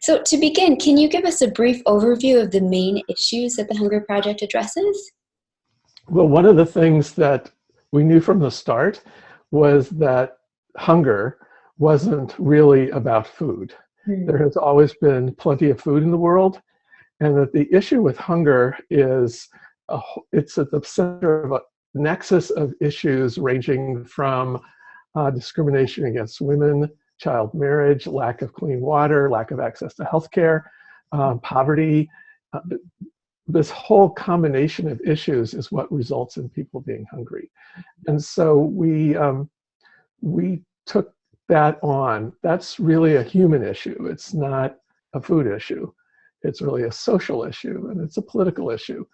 So to begin, can you give us a brief overview of the main issues that the Hunger Project addresses? Well, one of the things that we knew from the start was that hunger wasn't really about food. There has always been plenty of food in the world, and that the issue with hunger is it's at the center of a nexus of issues ranging from discrimination against women, child marriage, lack of clean water, lack of access to healthcare, poverty. This whole combination of issues is what results in people being hungry. And so we took that on. That's really a human issue. It's not a food issue. It's really a social issue, and it's a political issue.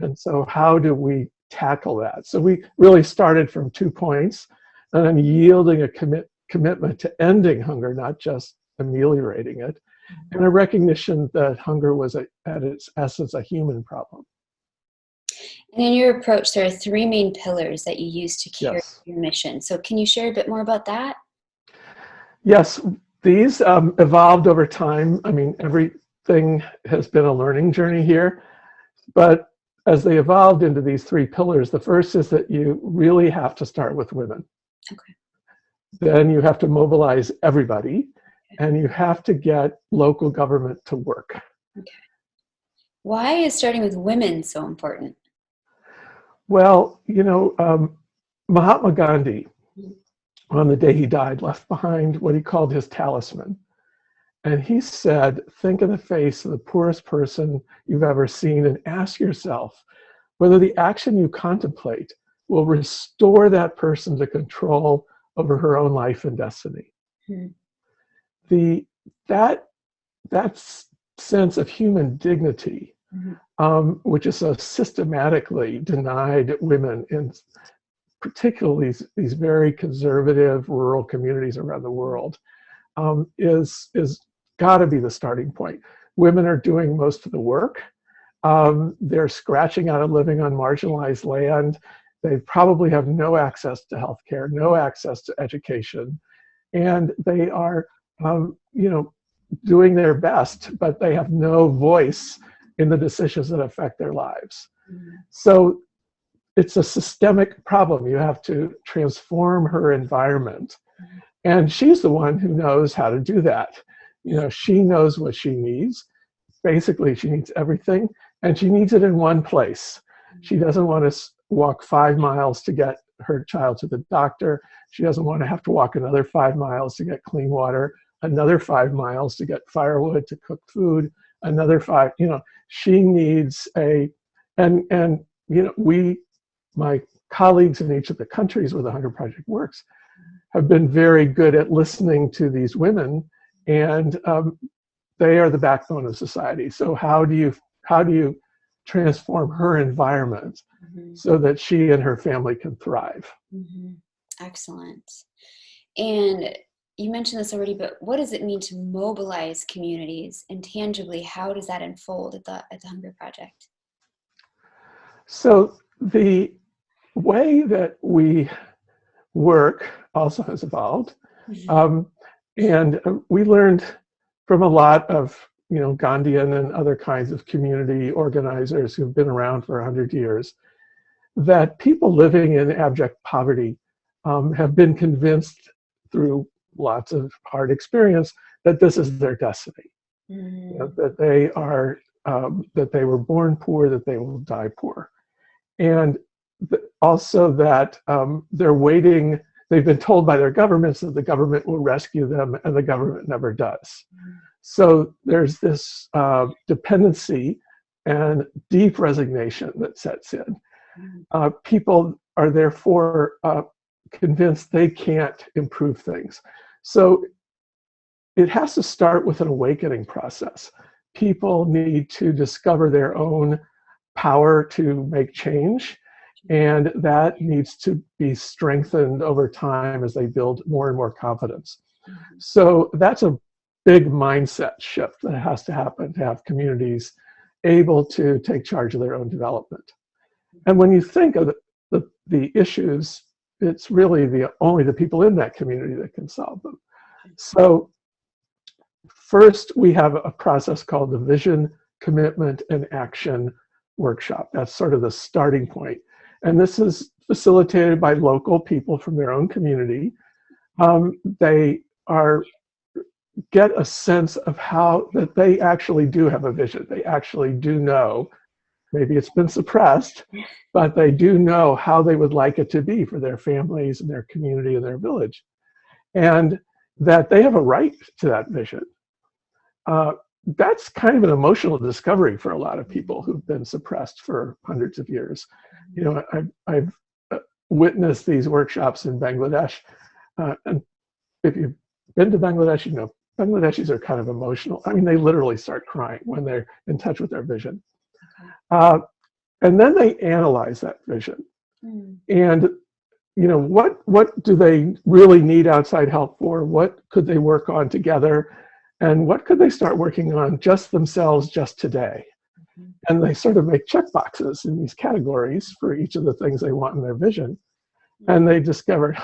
And so how do we tackle that? So we really started from 2 points, and then yielding a commitment to ending hunger, not just ameliorating it, and a recognition that hunger was at its essence a human problem. And in your approach, there are 3 main pillars that you use to carry Yes. your mission. So can you share a bit more about that? Yes, these evolved over time. I mean, everything has been a learning journey here, but as they evolved into these 3 pillars, the first is that you really have to start with women. Okay. Then you have to mobilize everybody, and you have to get local government to work. Okay. Why is starting with women so important? Well, Mahatma Gandhi, on the day he died, left behind what he called his talisman. And he said, think in the face of the poorest person you've ever seen and ask yourself whether the action you contemplate will restore that person to control over her own life and destiny. That sense of human dignity, which is so systematically denied women in particularly these very conservative rural communities around the world, is got to be the starting point. Women are doing most of the work. They're scratching out a living on marginalized land. They probably have no access to healthcare, no access to education, and they are, doing their best, but they have no voice in the decisions that affect their lives. So it's a systemic problem. You have to transform her environment, and she's the one who knows how to do that. She knows what she needs. Basically, she needs everything, and she needs it in one place. She doesn't want to walk 5 miles to get her child to the doctor. She doesn't want to have to walk another 5 miles to get clean water, another 5 miles to get firewood to cook food, another 5, she needs my colleagues in each of the countries where the Hunger Project works have been very good at listening to these women, and they are the backbone of society. So how do you transform her environment so that she and her family can thrive? Excellent. And you mentioned this already, but what does it mean to mobilize communities, and tangibly, how does that unfold at the Hunger Project? So the way that we work also has evolved. And we learned from a lot of Gandhian and other kinds of community organizers who've been around for 100 years that people living in abject poverty have been convinced through lots of hard experience that this is their destiny, that they were born poor, that they will die poor, and also that they're waiting. They've been told by their governments that the government will rescue them, and the government never does. So there's this dependency and deep resignation that sets in. People are therefore convinced they can't improve things. So it has to start with an awakening process. People need to discover their own power to make change, and that needs to be strengthened over time as they build more and more confidence. So that's a big mindset shift that has to happen to have communities able to take charge of their own development. And when you think of the issues, it's really only the people in that community that can solve them. So first, we have a process called the Vision, Commitment, and Action Workshop. That's sort of the starting point. And this is facilitated by local people from their own community. They get a sense of how that they actually do have a vision. They actually do know, maybe it's been suppressed, but they do know how they would like it to be for their families and their community and their village. And that they have a right to that vision. That's kind of an emotional discovery for a lot of people who've been suppressed for hundreds of years. You know, I've witnessed these workshops in Bangladesh. And if you've been to Bangladesh, you know, Bangladeshis are kind of emotional. I mean, they literally start crying when they're in touch with their vision. And then they analyze that vision. And, you know, what do they really need outside help for? What could they work on together? And what could they start working on just themselves, just today? And they sort of make check boxes in these categories for each of the things they want in their vision. And they discovered,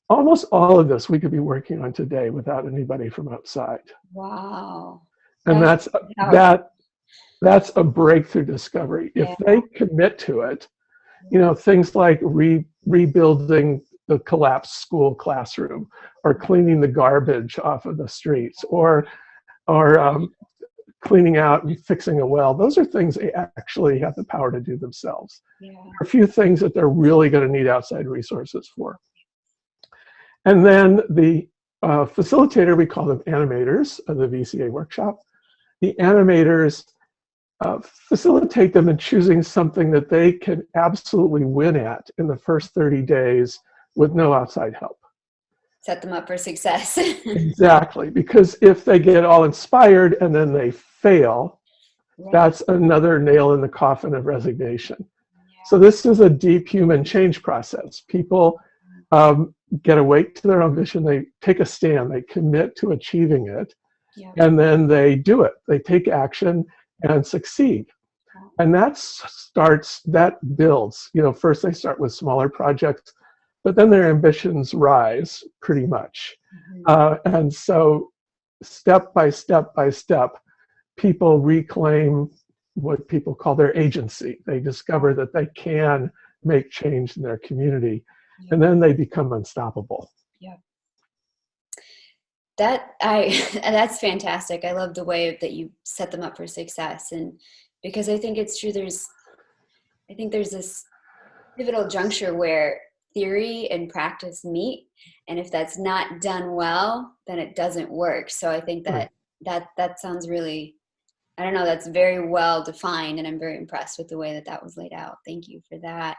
almost all of this we could be working on today without anybody from outside. Wow. And that's a breakthrough discovery. If they commit to it, you know, things like rebuilding the collapsed school classroom, or cleaning the garbage off of the streets, or cleaning out and fixing a well. Those are things they actually have the power to do themselves. There are a few things that they're really going to need outside resources for. And then the facilitator, we call them animators of the VCA workshop. The animators facilitate them in choosing something that they can absolutely win at in the first 30 days with no outside help. Set them up for success. Exactly, because if they get all inspired and then they fail, that's another nail in the coffin of resignation. So this is a deep human change process. People get awake to their own vision, they take a stand, they commit to achieving it, and then they do it. They take action and succeed. And that builds, you know, first they start with smaller projects, but then their ambitions rise pretty much. And so step by step by step, people reclaim what people call their agency. They discover that they can make change in their community, and then they become unstoppable. That's fantastic. I love the way that you set them up for success, and because I think it's true. There's this pivotal juncture where theory and practice meet, and if that's not done well, then it doesn't work. So I think that sounds really, I don't know, that's very well defined, and I'm very impressed with the way that was laid out. Thank you for that.